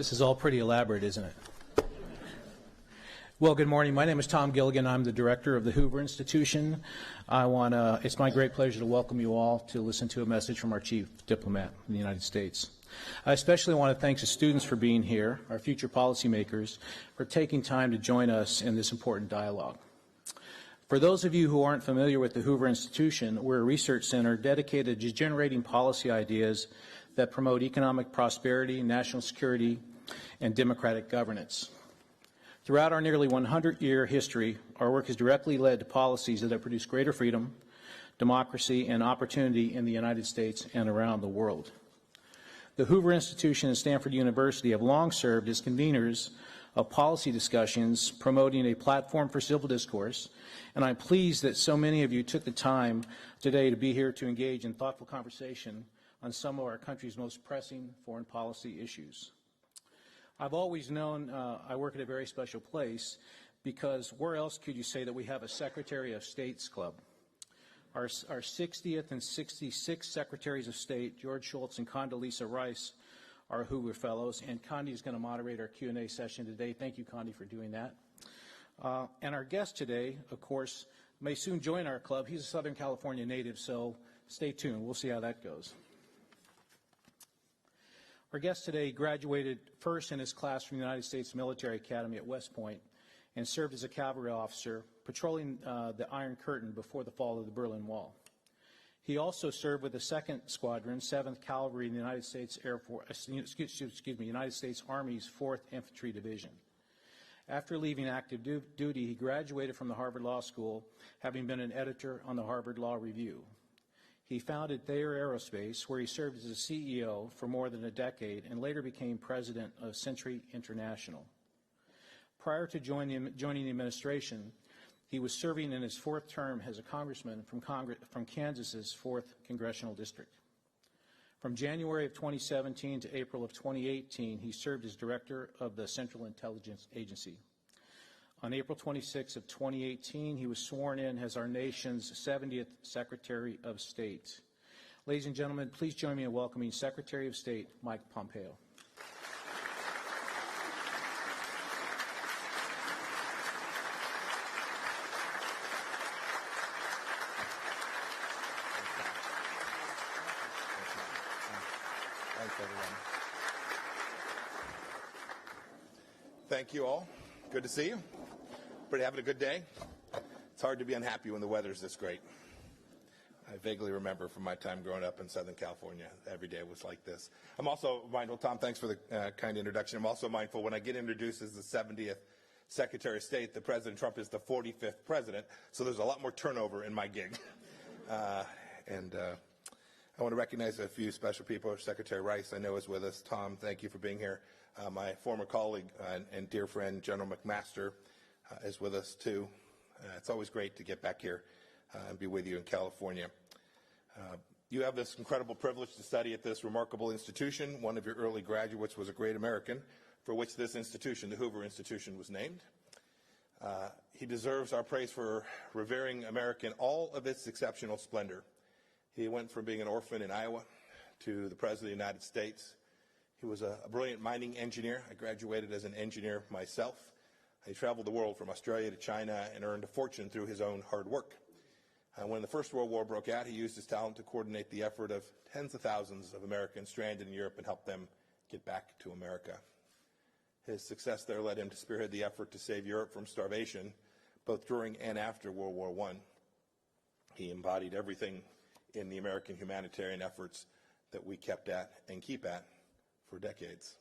This is all pretty elaborate, isn't it? Well, good morning. My name is Tom Gilligan. I'm the director of the Hoover Institution. It's my great pleasure to welcome you all to listen to a message from our chief diplomat in the United States. I especially want to thank the students for being here, our future policymakers, for taking time to join us in this important dialogue. For those of you who aren't familiar with the Hoover Institution, we're a research center dedicated to generating policy ideas that promote economic prosperity, national security, and democratic governance. Throughout our nearly 100-year history, our work has directly led to policies that have produced greater freedom, democracy, and opportunity in the United States and around the world. The Hoover Institution and Stanford University have long served as conveners of policy discussions promoting a platform for civil discourse, and I'm pleased that so many of you took the time today to be here to engage in thoughtful conversation on some of our country's most pressing foreign policy issues. I've always known I work at a very special place because where else could you say that we have a Secretary of State's Club? Our 60th and 66th Secretaries of State, George Shultz and Condoleezza Rice, are Hoover Fellows, and Condi is going to moderate our Q&A session today. Thank you, Condi, for doing that. And our guest today, of course, may soon join our club. He's a Southern California native, so stay tuned. We'll see how that goes. Our guest today graduated first in his class from the United States Military Academy at West Point and served as a cavalry officer patrolling the Iron Curtain before the fall of the Berlin Wall. He also served with the 2nd Squadron, 7th Cavalry in the United States United States Army's 4th Infantry Division. After leaving active duty, he graduated from the Harvard Law School, having been an editor on the Harvard Law Review. He founded Thayer Aerospace, where he served as a CEO for more than a decade and later became president of Century International. Prior to joining the administration, he was serving in his 4th term as a congressman from Kansas's 4th Congressional District. From January of 2017 to April of 2018, he served as director of the Central Intelligence Agency. On April 26 of 2018, he was sworn in as our nation's 70th Secretary of State. Ladies and gentlemen, please join me in welcoming Secretary of State Mike Pompeo. Thanks, everyone. Thank you all. Good to see you. Everybody having a good day? It's hard to be unhappy when the weather's this great. I vaguely remember from my time growing up in Southern California, every day was like this. I'm also mindful, Tom, thanks for the kind introduction. I'm also mindful when I get introduced as the 70th Secretary of State, that President Trump is the 45th president, so there's a lot more turnover in my gig. I want to recognize a few special people. Secretary Rice, I know, is with us. Tom, thank you for being here. My former colleague and dear friend, General McMaster, is with us too. It's always great to get back here and be with you in California. You have this incredible privilege to study at this remarkable institution. One of your early graduates was a great American, for which this institution, the Hoover Institution, was named. He deserves our praise for revering America in all of its exceptional splendor. He went from being an orphan in Iowa to the President of the United States. He was a brilliant mining engineer. I graduated as an engineer myself. He traveled the world from Australia to China and earned a fortune through his own hard work. When the First World War broke out, he used his talent to coordinate the effort of tens of thousands of Americans stranded in Europe and help them get back to America. His success there led him to spearhead the effort to save Europe from starvation, both during and after World War I. He embodied everything in the American humanitarian efforts that we kept at and keep at for decades.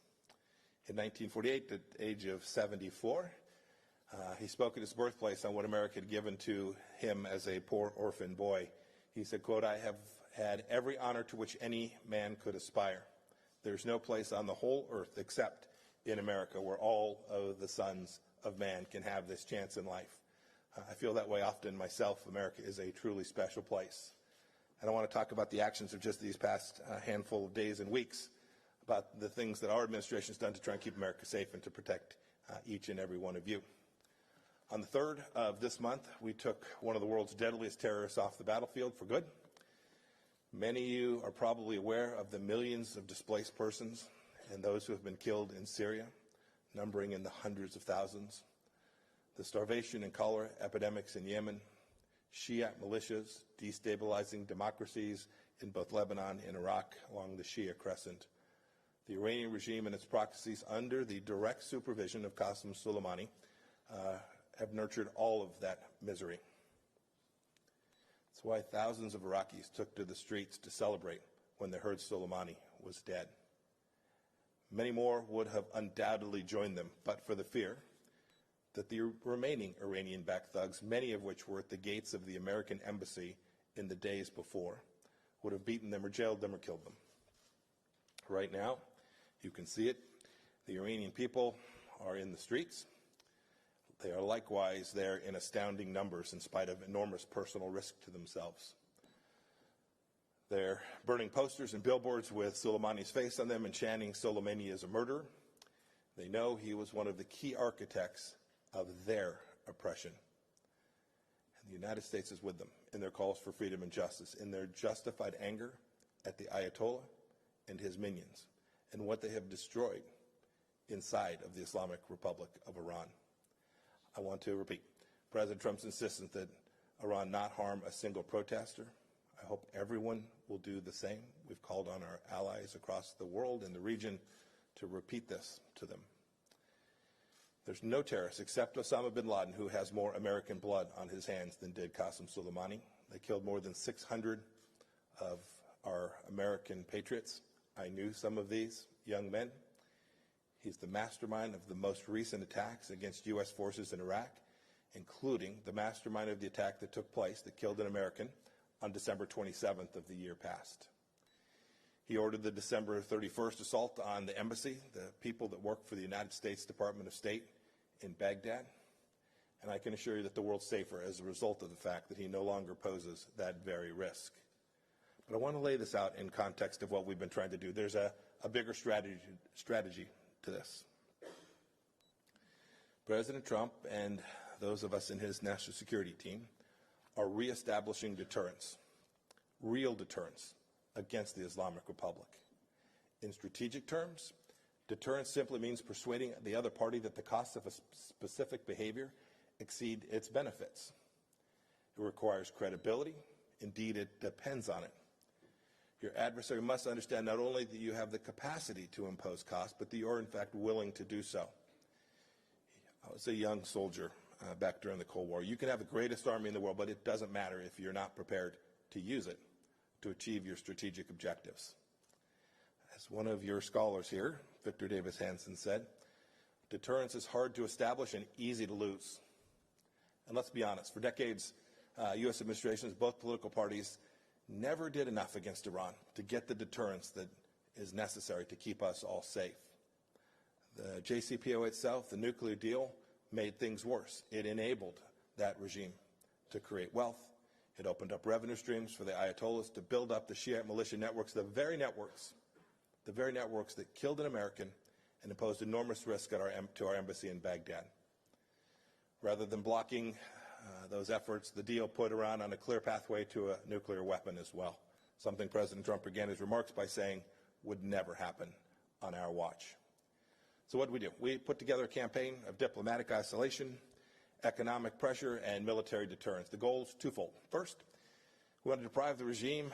In 1948, at the age of 74, he spoke at his birthplace on what America had given to him as a poor orphan boy. He said, quote, "I have had every honor to which any man could aspire. There's no place on the whole earth except in America where all of the sons of man can have this chance in life." I feel that way often myself. America is a truly special place. And I want to talk about the actions of just these past handful of days and weeks, about the things that our administration has done to try and keep America safe and to protect each and every one of you. On the 3rd of this month, we took one of the world's deadliest terrorists off the battlefield for good. Many of you are probably aware of the millions of displaced persons and those who have been killed in Syria, numbering in the hundreds of thousands, the starvation and cholera epidemics in Yemen, Shiite militias destabilizing democracies in both Lebanon and Iraq along the Shia crescent, the Iranian regime and its proxies under the direct supervision of Qasem Soleimani have nurtured all of that misery. That's why thousands of Iraqis took to the streets to celebrate when they heard Soleimani was dead. Many more would have undoubtedly joined them, but for the fear that the remaining Iranian-backed thugs, many of which were at the gates of the American embassy in the days before, would have beaten them or jailed them or killed them. Right now, you can see it. The Iranian people are in the streets. They are likewise there in astounding numbers in spite of enormous personal risk to themselves. They're burning posters and billboards with Soleimani's face on them and chanting Soleimani is a murderer. They know he was one of the key architects of their oppression. And the United States is with them in their calls for freedom and justice, in their justified anger at the Ayatollah and his minions, and what they have destroyed inside of the Islamic Republic of Iran. I want to repeat, President Trump's insistence that Iran not harm a single protester. I hope everyone will do the same. We've called on our allies across the world and the region to repeat this to them. There's no terrorist except Osama bin Laden who has more American blood on his hands than did Qasem Soleimani. They killed more than 600 of our American patriots. I knew some of these young men. He's the mastermind of the most recent attacks against U.S. forces in Iraq, including the mastermind of the attack that took place that killed an American on December 27th of the year past. He ordered the December 31st assault on the embassy, the people that work for the United States Department of State in Baghdad, and I can assure you that the world's safer as a result of the fact that he no longer poses that very risk. But I want to lay this out in context of what we've been trying to do. There's a bigger strategy to this. President Trump and those of us in his national security team are reestablishing deterrence, real deterrence, against the Islamic Republic. In strategic terms, deterrence simply means persuading the other party that the costs of a specific behavior exceed its benefits. It requires credibility. Indeed, it depends on it. Your adversary must understand not only that you have the capacity to impose costs, but that you are in fact willing to do so. I was a young soldier back during the Cold War. You can have the greatest army in the world, but it doesn't matter if you're not prepared to use it to achieve your strategic objectives. As one of your scholars here, Victor Davis Hanson, said, deterrence is hard to establish and easy to lose. And let's be honest, for decades, U.S. administrations, both political parties, never did enough against Iran to get the deterrence that is necessary to keep us all safe. The JCPOA itself, the nuclear deal, made things worse. It enabled that regime to create wealth. It opened up revenue streams for the Ayatollahs to build up the Shiite militia networks, the very networks that killed an American and imposed enormous risk to our embassy in Baghdad. Rather than blocking those efforts, the deal put Iran on a clear pathway to a nuclear weapon as well, something President Trump began his remarks by saying would never happen on our watch. So what did we do? We put together a campaign of diplomatic isolation, economic pressure, and military deterrence. The goal is twofold. First, we want to deprive the regime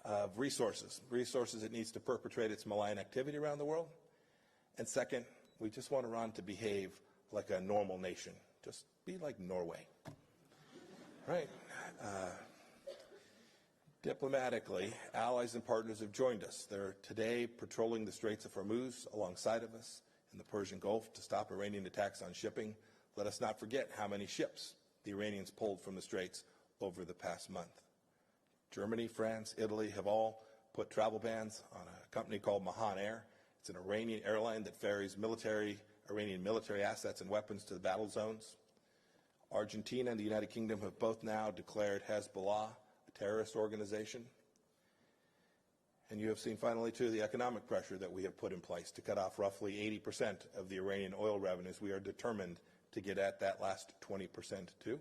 of resources it needs to perpetrate its malign activity around the world. And second, we just want Iran to behave like a normal nation. Just be like Norway. Right. Diplomatically, allies and partners have joined us. They're today patrolling the Straits of Hormuz alongside of us in the Persian Gulf to stop Iranian attacks on shipping. Let us not forget how many ships the Iranians pulled from the Straits over the past month. Germany, France, Italy have all put travel bans on a company called Mahan Air. It's an Iranian airline that ferries Iranian military assets and weapons to the battle zones. Argentina and the United Kingdom have both now declared Hezbollah a terrorist organization. And you have seen finally, too, the economic pressure that we have put in place to cut off roughly 80% of the Iranian oil revenues. We are determined to get at that last 20%, too.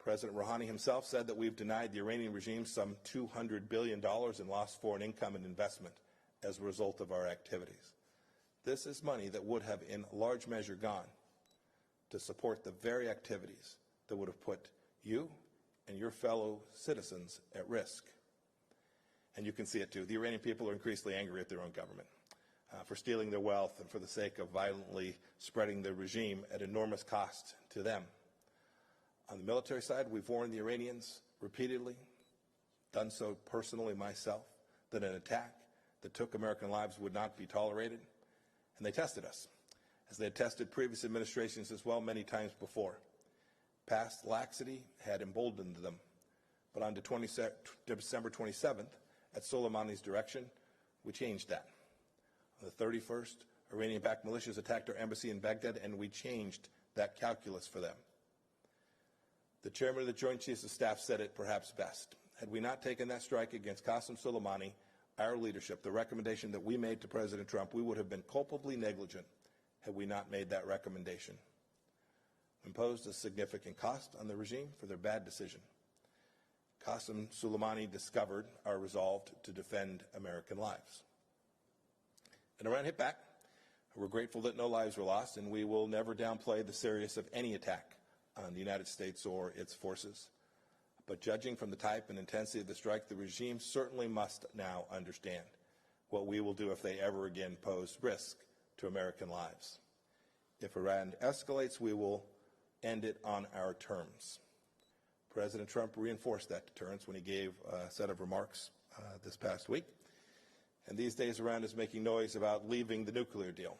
President Rouhani himself said that we've denied the Iranian regime some $200 billion in lost foreign income and investment as a result of our activities. This is money that would have in large measure gone to support the very activities that would have put you and your fellow citizens at risk. And you can see it too. The Iranian people are increasingly angry at their own government for stealing their wealth and for the sake of violently spreading the regime at enormous cost to them. On the military side, we've warned the Iranians repeatedly, done so personally myself, that an attack that took American lives would not be tolerated. And they tested us, as they had tested previous administrations as well many times before. Past laxity had emboldened them. But on December 27th, at Soleimani's direction, we changed that. On the 31st, Iranian-backed militias attacked our embassy in Baghdad, and we changed that calculus for them. The chairman of the Joint Chiefs of Staff said it perhaps best. Had we not taken that strike against Qasem Soleimani, our leadership, the recommendation that we made to President Trump, we would have been culpably negligent had we not made that recommendation. Imposed a significant cost on the regime for their bad decision. Qasem Soleimani discovered our resolve to defend American lives. And Iran hit back. We're grateful that no lives were lost, and we will never downplay the seriousness of any attack on the United States or its forces. But judging from the type and intensity of the strike, the regime certainly must now understand what we will do if they ever again pose risk to American lives. If Iran escalates, we will end it on our terms. President Trump reinforced that deterrence when he gave a set of remarks this past week. And these days, Iran is making noise about leaving the nuclear deal.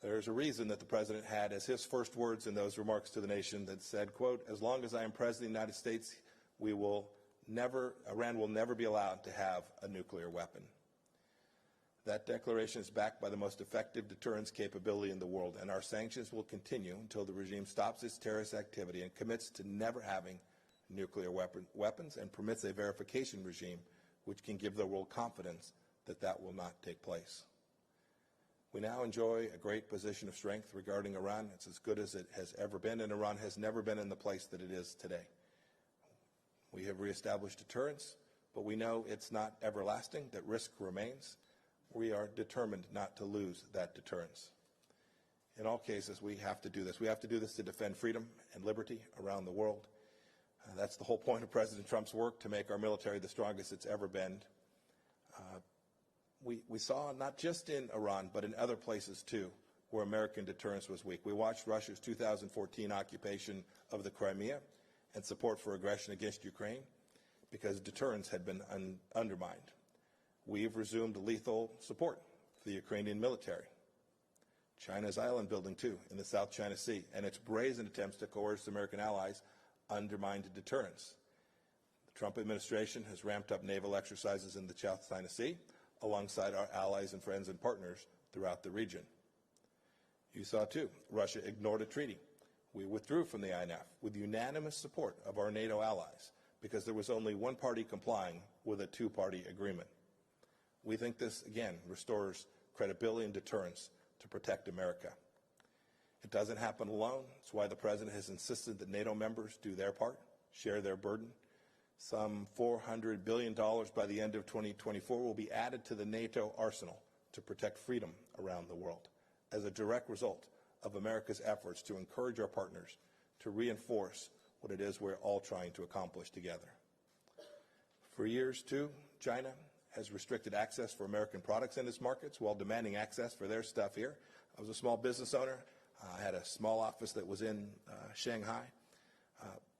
There's a reason that the President had as his first words in those remarks to the nation that said, quote, "As long as I am President of the United States, Iran will never be allowed to have a nuclear weapon." That declaration is backed by the most effective deterrence capability in the world, and our sanctions will continue until the regime stops its terrorist activity and commits to never having nuclear weapons and permits a verification regime which can give the world confidence that that will not take place. We now enjoy a great position of strength regarding Iran. It's as good as it has ever been, and Iran has never been in the place that it is today. We have reestablished deterrence, but we know it's not everlasting, that risk remains. We are determined not to lose that deterrence. In all cases, we have to do this. We have to do this to defend freedom and liberty around the world. That's the whole point of President Trump's work, to make our military the strongest it's ever been. We saw, not just in Iran, but in other places too, where American deterrence was weak. We watched Russia's 2014 occupation of the Crimea and support for aggression against Ukraine because deterrence had been undermined. We've resumed lethal support for the Ukrainian military. China's island building, too, in the South China Sea, and its brazen attempts to coerce American allies undermined deterrence. The Trump administration has ramped up naval exercises in the South China Sea, alongside our allies and friends and partners throughout the region. You saw, too, Russia ignored a treaty. We withdrew from the INF with unanimous support of our NATO allies because there was only one party complying with a two-party agreement. We think this, again, restores credibility and deterrence to protect America. It doesn't happen alone. It's why the President has insisted that NATO members do their part, share their burden. Some $400 billion by the end of 2024 will be added to the NATO arsenal to protect freedom around the world as a direct result of America's efforts to encourage our partners to reinforce what it is we're all trying to accomplish together. For years, too, China has restricted access for American products in its markets while demanding access for their stuff here. I was a small business owner. I had a small office that was in Shanghai.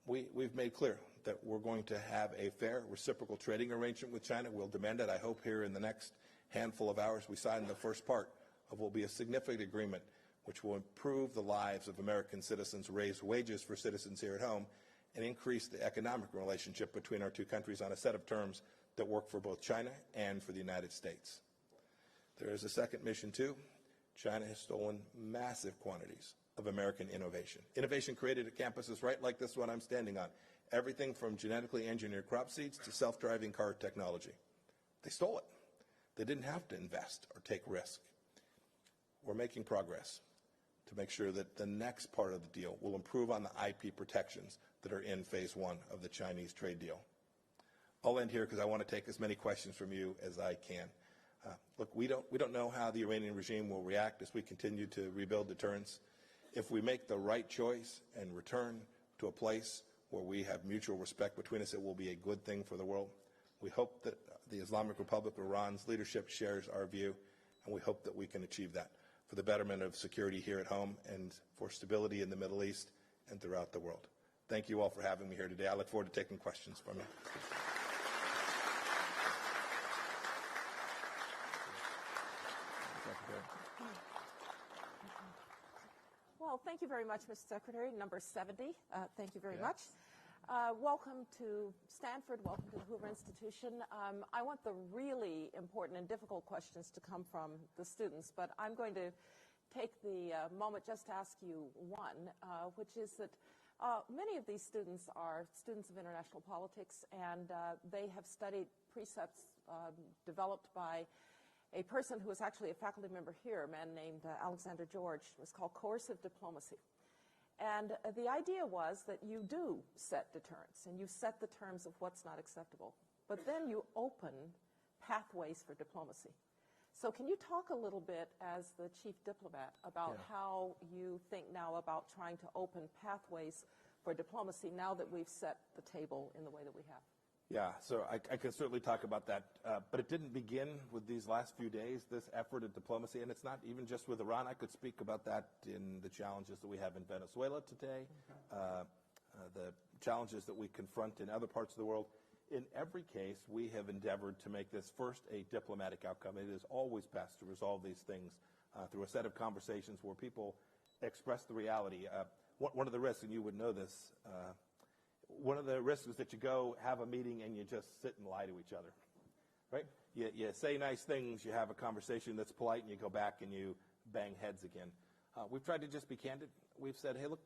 We've made clear that we're going to have a fair reciprocal trading arrangement with China. We'll demand it. I hope here in the next handful of hours we sign the first part of what will be a significant agreement which will improve the lives of American citizens, raise wages for citizens here at home, and increase the economic relationship between our two countries on a set of terms that work for both China and for the United States. There is a second mission, too. China has stolen massive quantities of American innovation. Innovation created at campuses right like this one I'm standing on. Everything from genetically engineered crop seeds to self-driving car technology. They stole it. They didn't have to invest or take risk. We're making progress to make sure that the next part of the deal will improve on the IP protections that are in phase one of the Chinese trade deal. I'll end here because I want to take as many questions from you as I can. Look, we don't know how the Iranian regime will react as we continue to rebuild deterrence. If we make the right choice and return to a place where we have mutual respect between us, it will be a good thing for the world. We hope that the Islamic Republic of Iran's leadership shares our view, and we hope that we can achieve that for the betterment of security here at home and for stability in the Middle East and throughout the world. Thank you all for having me here today. I look forward to taking questions from you. Well, thank you very much, Mr. Secretary. Number 70, thank you very much. Welcome to Stanford. Welcome to the Hoover Institution. I want the really important and difficult questions to come from the students, but I'm going to take the moment just to ask you one, which is that many of these students are students of international politics, and they have studied precepts developed by a person who was actually a faculty member here, a man named Alexander George. It was called coercive diplomacy. And the idea was that you do set deterrence, and you set the terms of what's not acceptable, but then you open pathways for diplomacy. So can you talk a little bit, as the chief diplomat, about how you think now about trying to open pathways for diplomacy now that we've set the table in the way that we have? Yeah, so I can certainly talk about that, but it didn't begin with these last few days, this effort at diplomacy, and it's not even just with Iran. I could speak about that in the challenges that we have in Venezuela today, the challenges that we confront in other parts of the world. In every case, we have endeavored to make this first a diplomatic outcome. It is always best to resolve these things through a set of conversations where people express the reality. One of the risks, and you would know this, one of the risks is that you go have a meeting and you just sit and lie to each other, right? You say nice things, you have a conversation that's polite, and you go back and you bang heads again. We've tried to just be candid. We've said, hey, look,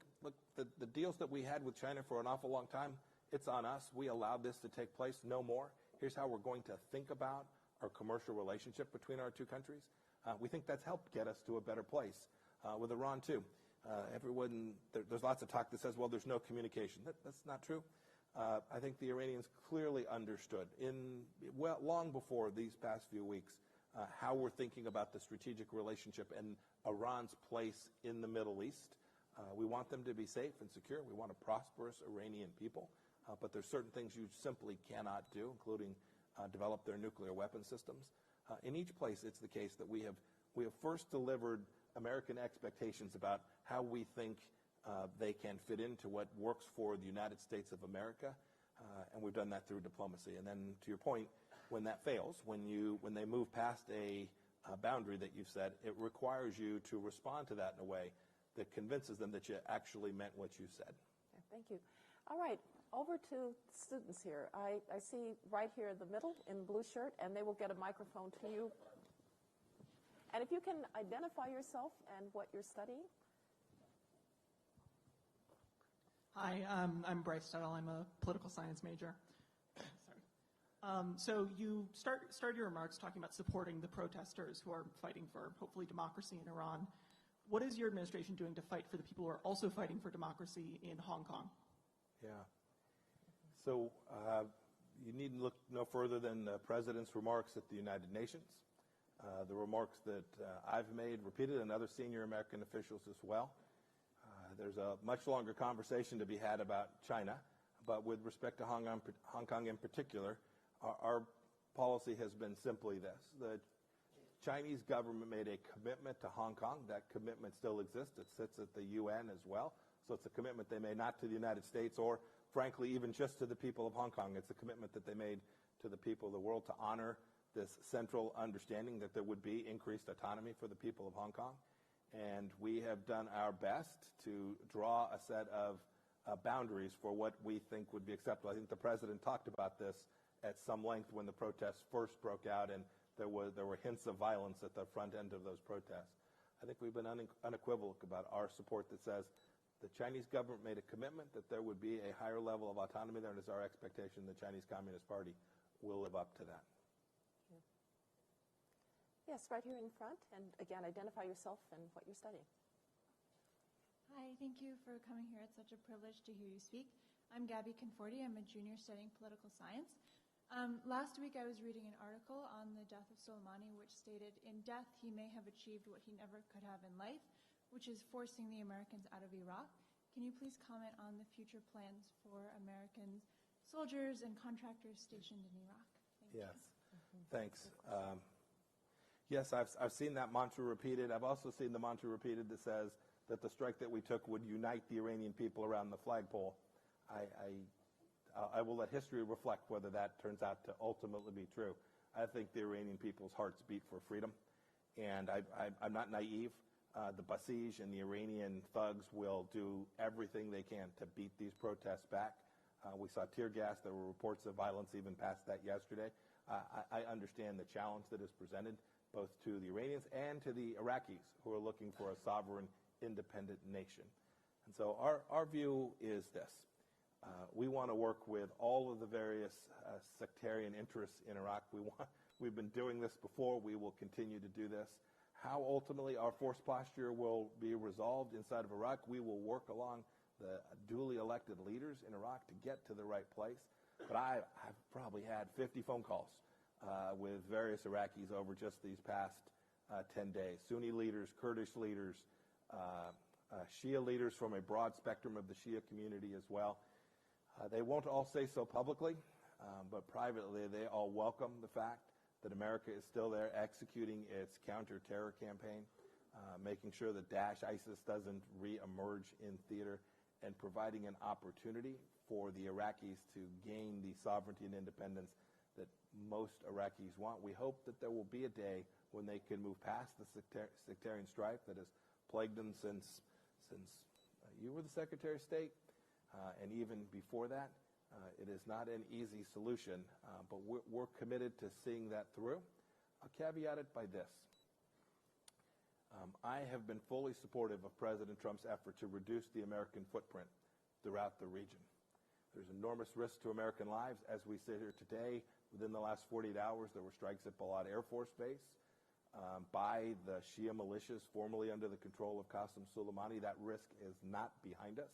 the deals that we had with China for an awful long time, it's on us. We allowed this to take place, no more. Here's how we're going to think about our commercial relationship between our two countries. We think that's helped get us to a better place with Iran, too. There's lots of talk that says, well, there's no communication. That's not true. I think the Iranians clearly understood, long before these past few weeks, how we're thinking about the strategic relationship and Iran's place in the Middle East. We want them to be safe and secure. We want a prosperous Iranian people. But there's certain things you simply cannot do, including develop their nuclear weapon systems. In each place, it's the case that we have first delivered American expectations about how we think they can fit into what works for the United States of America, and we've done that through diplomacy. And then, to your point, when that fails, when they move past a boundary that you've set, it requires you to respond to that in a way that convinces them that you actually meant what you said. Okay, thank you. All right, over to students here. I see right here in the middle in the blue shirt, and they will get a microphone to you. And if you can identify yourself and what you're studying. Hi, I'm Bryce Tuttle. I'm a political science major. Sorry. So you start your remarks talking about supporting the protesters who are fighting for, hopefully, democracy in Iran. What is your administration doing to fight for the people who are also fighting for democracy in Hong Kong? Yeah. So you needn't look no further than the President's remarks at the United Nations. The remarks that I've made, repeated, and other senior American officials as well. There's a much longer conversation to be had about China, but with respect to Hong Kong in particular, our policy has been simply this. The Chinese government made a commitment to Hong Kong. That commitment still exists. It sits at the UN as well. So it's a commitment they made not to the United States or, frankly, even just to the people of Hong Kong. It's a commitment that they made to the people of the world to honor this central understanding that there would be increased autonomy for the people of Hong Kong. And we have done our best to draw a set of boundaries for what we think would be acceptable. I think the President talked about this at some length when the protests first broke out, and there were hints of violence at the front end of those protests. I think we've been unequivocal about our support that says the Chinese government made a commitment that there would be a higher level of autonomy there, and it's our expectation the Chinese Communist Party will live up to that. Yes, right here in front, and again, identify yourself and what you're studying. Hi, thank you for coming here. It's such a privilege to hear you speak. I'm Gabby Conforti. I'm a junior studying political science. Last week I was reading an article on the death of Soleimani, which stated, in death he may have achieved what he never could have in life, which is forcing the Americans out of Iraq. Can you please comment on the future plans for American soldiers and contractors stationed in Iraq? Thank you. Thanks. Yes, I've seen that mantra repeated. I've also seen the mantra repeated that says that the strike that we took would unite the Iranian people around the flagpole. I will let history reflect whether that turns out to ultimately be true. I think the Iranian people's hearts beat for freedom, and I'm not naive. The Basij and the Iranian thugs will do everything they can to beat these protests back. We saw tear gas. There were reports of violence even past that yesterday. I understand the challenge that is presented both to the Iranians and to the Iraqis who are looking for a sovereign, independent nation. And so our view is this. We want to work with all of the various sectarian interests in Iraq. We've been doing this before. We will continue to do this. How ultimately our force posture will be resolved inside of Iraq, we will work along the duly elected leaders in Iraq to get to the right place. But I've probably had 50 phone calls with various Iraqis over just these past 10 days. Sunni leaders, Kurdish leaders, Shia leaders from a broad spectrum of the Shia community as well. They won't all say so publicly, but privately they all welcome the fact that America is still there executing its counter-terror campaign, making sure that Daesh, ISIS doesn't re-emerge in theater, and providing an opportunity for the Iraqis to gain the sovereignty and independence that most Iraqis want. We hope that there will be a day when they can move past the sectarian strife that has plagued them since you were the Secretary of State, and even before that. It is not an easy solution, but we're committed to seeing that through. I'll caveat it by this. I have been fully supportive of President Trump's effort to reduce the American footprint throughout the region. There's enormous risk to American lives. As we sit here today, within the last 48 hours, there were strikes at Palo Alto Air Force Base by the Shia militias formerly under the control of Qasem Soleimani. That risk is not behind us.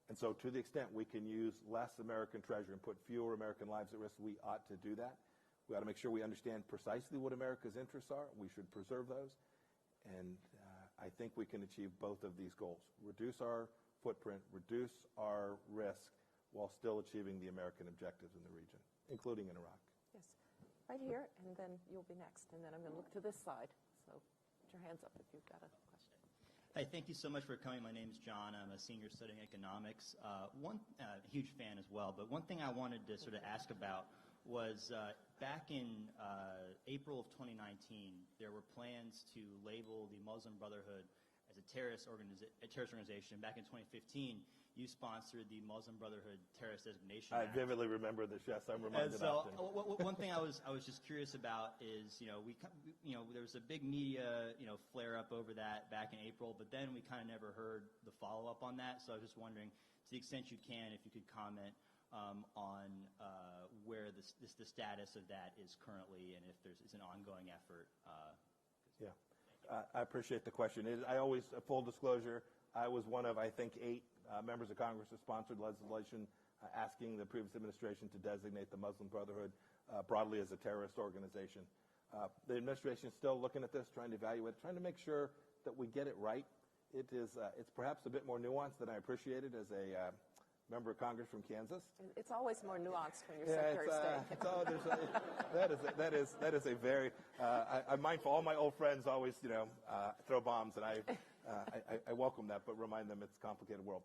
And so to the extent we can use less American treasure and put fewer American lives at risk, we ought to do that. We ought to make sure we understand precisely what America's interests are. We should preserve those. And I think we can achieve both of these goals. Reduce our footprint, reduce our risk, while still achieving the American objectives in the region, including in Iraq. Yes, right here, and then you'll be next. And then I'm going to look to this side. So put your hands up if you've got a question. Hi, thank you so much for coming. My name is John. I'm a senior studying economics. One huge fan as well, but one thing I wanted to sort of ask about was back in April of 2019, there were plans to label the Muslim Brotherhood as a terrorist organization. Back in 2015, you sponsored the Muslim Brotherhood Terrorist Designation Act. I vividly remember this. Yes, I'm reminded. And so, one thing I was just curious about is, there was a big media, flare up over that back in April, but then we kind of never heard the follow up on that. So I was just wondering, to the extent you can, if you could comment on where the status of that is currently, and if it's an ongoing effort. Yeah. I appreciate the question. I always, full disclosure, I was one of, I think, 8 members of Congress who sponsored legislation asking the previous administration to designate the Muslim Brotherhood broadly as a terrorist organization. The administration is still looking at this, trying to evaluate it, trying to make sure that we get it right. It's perhaps a bit more nuanced than I appreciated as a member of Congress from Kansas. It's always more nuanced when you're Secretary of State. That is a very. I'm mindful. All my old friends always, throw bombs, and I welcome that, but remind them it's a complicated world.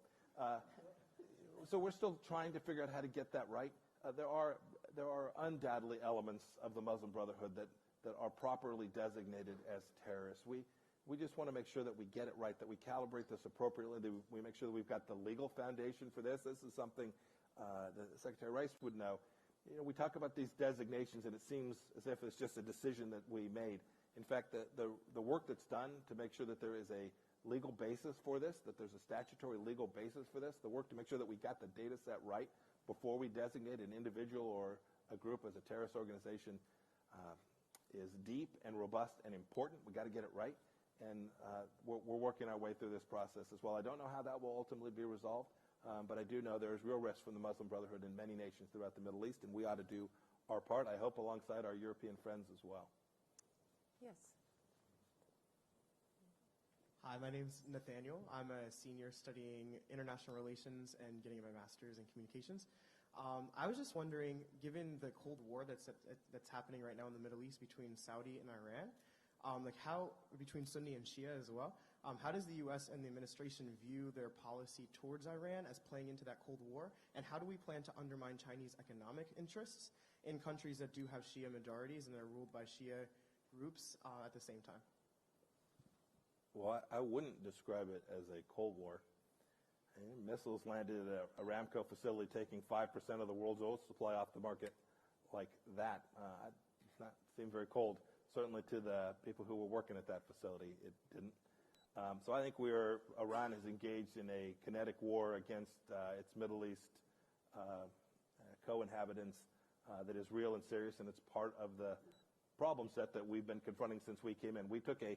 So we're still trying to figure out how to get that right. There are undoubtedly elements of the Muslim Brotherhood that are properly designated as terrorists. We just want to make sure that we get it right, that we calibrate this appropriately, that we make sure that we've got the legal foundation for this. This is something that Secretary Rice would know. We talk about these designations, and it seems as if it's just a decision that we made. In fact, the work that's done to make sure that there is a legal basis for this, that there's a statutory legal basis for this, the work to make sure that we got the data set right before we designate an individual or a group as a terrorist organization is deep and robust and important. We got to get it right. And we're working our way through this process as well. I don't know how that will ultimately be resolved, but I do know there is real risk from the Muslim Brotherhood in many nations throughout the Middle East, and we ought to do our part, I hope, alongside our European friends as well. Yes. Hi, my name's Nathaniel. I'm a senior studying international relations and getting my master's in communications. I was just wondering, given the Cold War that's happening right now in the Middle East between Saudi and Iran, between Sunni and Shia as well, how does the U.S. and the administration view their policy towards Iran as playing into that Cold War? And how do we plan to undermine Chinese economic interests in countries that do have Shia majorities and they're ruled by Shia groups at the same time? Well, I wouldn't describe it as a Cold War. Missiles landed at an Aramco facility taking 5% of the world's oil supply off the market like that. It's not seemed very cold. Certainly to the people who were working at that facility, it didn't. So I think Iran is engaged in a kinetic war against its Middle East co-inhabitants that is real and serious, and it's part of the problem set that we've been confronting since we came in. We took a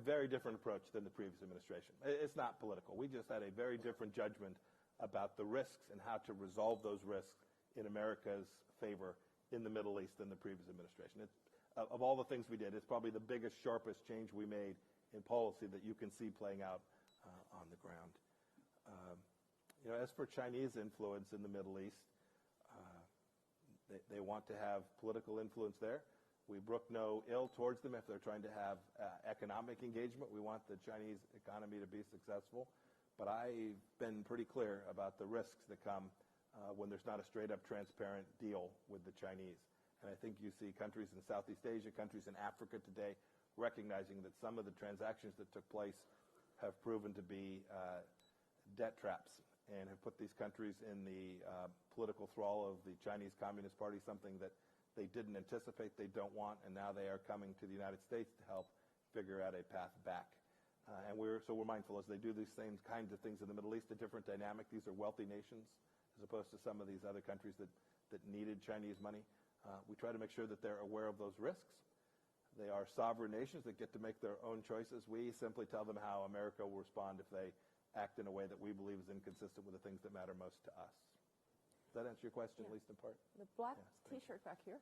very different approach than the previous administration. It's not political. We just had a very different judgment about the risks and how to resolve those risks in America's favor in the Middle East than the previous administration. Of all the things we did, it's probably the biggest, sharpest change we made in policy that you can see playing out on the ground. As for Chinese influence in the Middle East, they want to have political influence there. We brook no ill towards them if they're trying to have economic engagement. We want the Chinese economy to be successful. But I've been pretty clear about the risks that come when there's not a straight-up transparent deal with the Chinese. And I think you see countries in Southeast Asia, countries in Africa today, recognizing that some of the transactions that took place have proven to be debt traps and have put these countries in the political thrall of the Chinese Communist Party, something that they didn't anticipate, they don't want, and now they are coming to the United States to help figure out a path back. And we're mindful as they do these same kinds of things in the Middle East, a different dynamic. These are wealthy nations as opposed to some of these other countries that needed Chinese money. We try to make sure that they're aware of those risks. They are sovereign nations that get to make their own choices. We simply tell them how America will respond if they act in a way that we believe is inconsistent with the things that matter most to us. Does that answer your question, at least in part? The black T-shirt back here.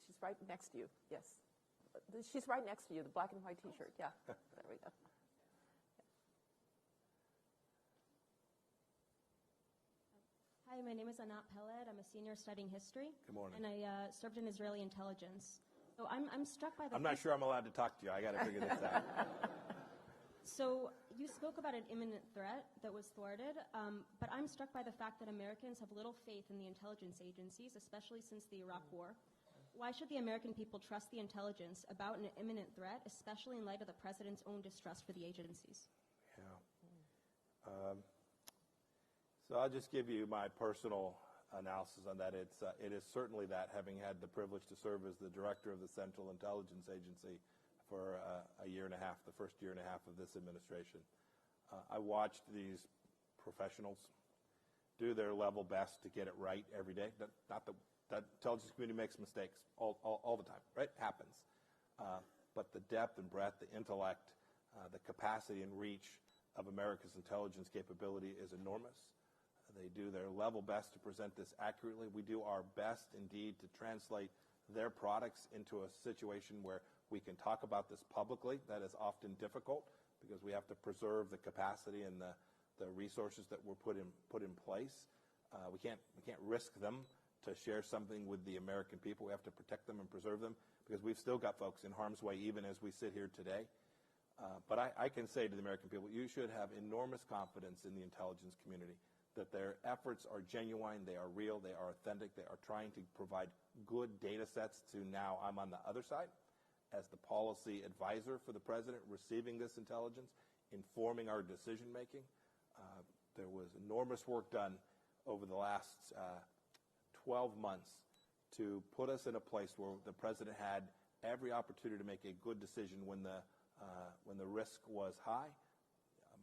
She's right next to you. Yes. She's right next to you, the black and white T-shirt. Yeah. There we go. Hi, my name is Anat Peled. I'm a senior studying history. Good morning. And I served in Israeli intelligence. So I'm struck by the... I'm not sure I'm allowed to talk to you. I got to figure this out. So you spoke about an imminent threat that was thwarted, but I'm struck by the fact that Americans have little faith in the intelligence agencies, especially since the Iraq War. Why should the American people trust the intelligence about an imminent threat, especially in light of the president's own distrust for the agencies? Yeah. So I'll just give you my personal analysis on that. It is certainly that, having had the privilege to serve as the director of the Central Intelligence Agency for a year and a half, the first year and a half of this administration. I watched these professionals do their level best to get it right every day. Not that intelligence community makes mistakes all the time, right? Happens. But the depth and breadth, the intellect, the capacity and reach of America's intelligence capability is enormous. They do their level best to present this accurately. We do our best, indeed, to translate their products into a situation where we can talk about this publicly. That is often difficult because we have to preserve the capacity and the resources that were put in place. We can't risk them to share something with the American people. We have to protect them and preserve them because we've still got folks in harm's way even as we sit here today. But I can say to the American people, you should have enormous confidence in the intelligence community that their efforts are genuine, they are real, they are authentic, they are trying to provide good data sets to now I'm on the other side as the policy advisor for the president, receiving this intelligence, informing our decision making. There was enormous work done over the last 12 months to put us in a place where the president had every opportunity to make a good decision when the risk was high.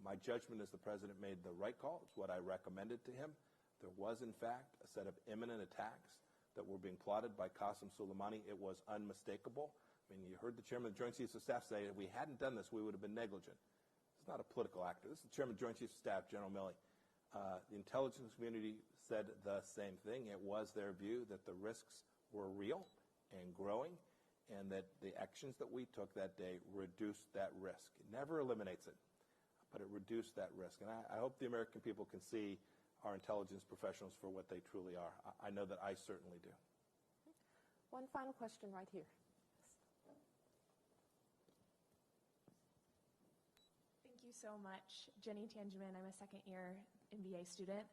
My judgment is the president made the right call. It's what I recommended to him. There was, in fact, a set of imminent attacks that were being plotted by Qasem Soleimani. It was unmistakable. I mean, you heard the chairman of the Joint Chiefs of Staff say, if we hadn't done this, we would have been negligent. This is not a political actor. This is the chairman of the Joint Chiefs of Staff, General Milley. The intelligence community said the same thing. It was their view that the risks were real and growing, and that the actions that we took that day reduced that risk. It never eliminates it, but it reduced that risk. And I hope the American people can see our intelligence professionals for what they truly are. I know that I certainly do. One final question right here. Thank you so much. Jenny Tangeman, I'm a second-year MBA student.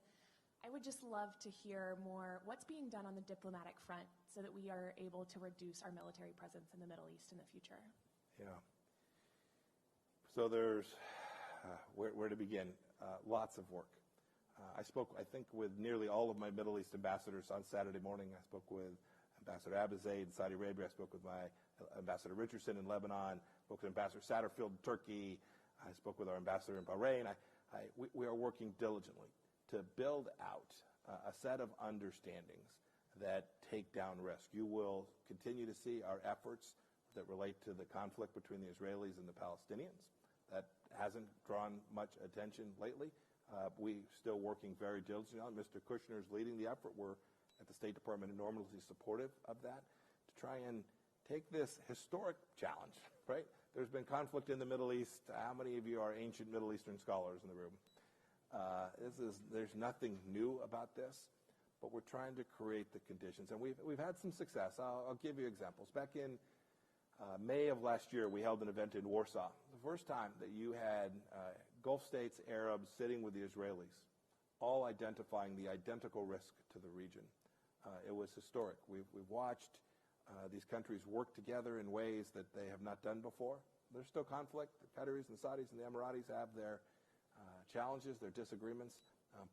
I would just love to hear more what's being done on the diplomatic front so that we are able to reduce our military presence in the Middle East in the future. Yeah. So there's, where to begin? Lots of work. I spoke, I think, with nearly all of my Middle East ambassadors on Saturday morning. I spoke with Ambassador Abizaid in Saudi Arabia. I spoke with my Ambassador Richardson in Lebanon. I spoke with Ambassador Satterfield in Turkey. I spoke with our ambassador in Bahrain. We are working diligently to build out a set of understandings that take down risk. You will continue to see our efforts that relate to the conflict between the Israelis and the Palestinians. That hasn't drawn much attention lately. We're still working very diligently on it. Mr. Kushner is leading the effort. We're at the State Department enormously supportive of that to try and take this historic challenge, right? There's been conflict in the Middle East. How many of you are ancient Middle Eastern scholars in the room? There's nothing new about this, but we're trying to create the conditions. And we've had some success. I'll give you examples. Back in May of last year, we held an event in Warsaw. The first time that you had Gulf states, Arabs sitting with the Israelis, all identifying the identical risk to the region. It was historic. We've watched these countries work together in ways that they have not done before. There's still conflict. The Qataris and the Saudis and the Emiratis have their challenges, their disagreements,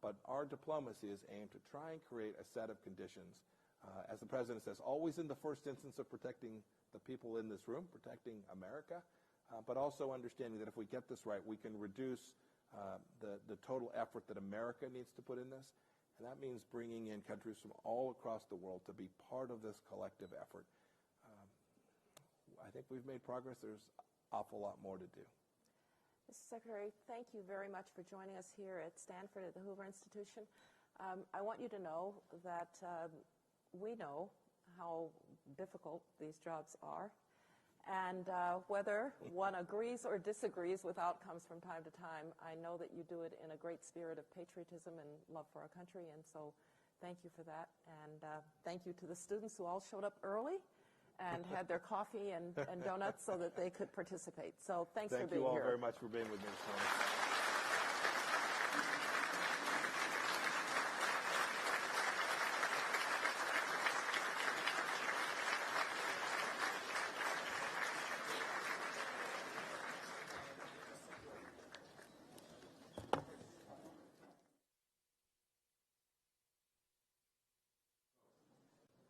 but our diplomacy is aimed to try and create a set of conditions, as the President says, always in the first instance of protecting the people in this room, protecting America, but also understanding that if we get this right, we can reduce the total effort that America needs to put in this. And that means bringing in countries from all across the world to be part of this collective effort. I think we've made progress. There's an awful lot more to do. Mr. Secretary, thank you very much for joining us here at Stanford at the Hoover Institution. I want you to know that we know how difficult these jobs are. And whether one agrees or disagrees with outcomes from time to time, I know that you do it in a great spirit of patriotism and love for our country, and so thank you for that. And thank you to the students who all showed up early and had their coffee and donuts so that they could participate. So thanks for being here. Thank you all very much for being with me this morning.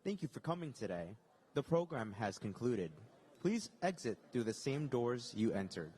Thank you for coming today. The program has concluded. Please exit through the same doors you entered.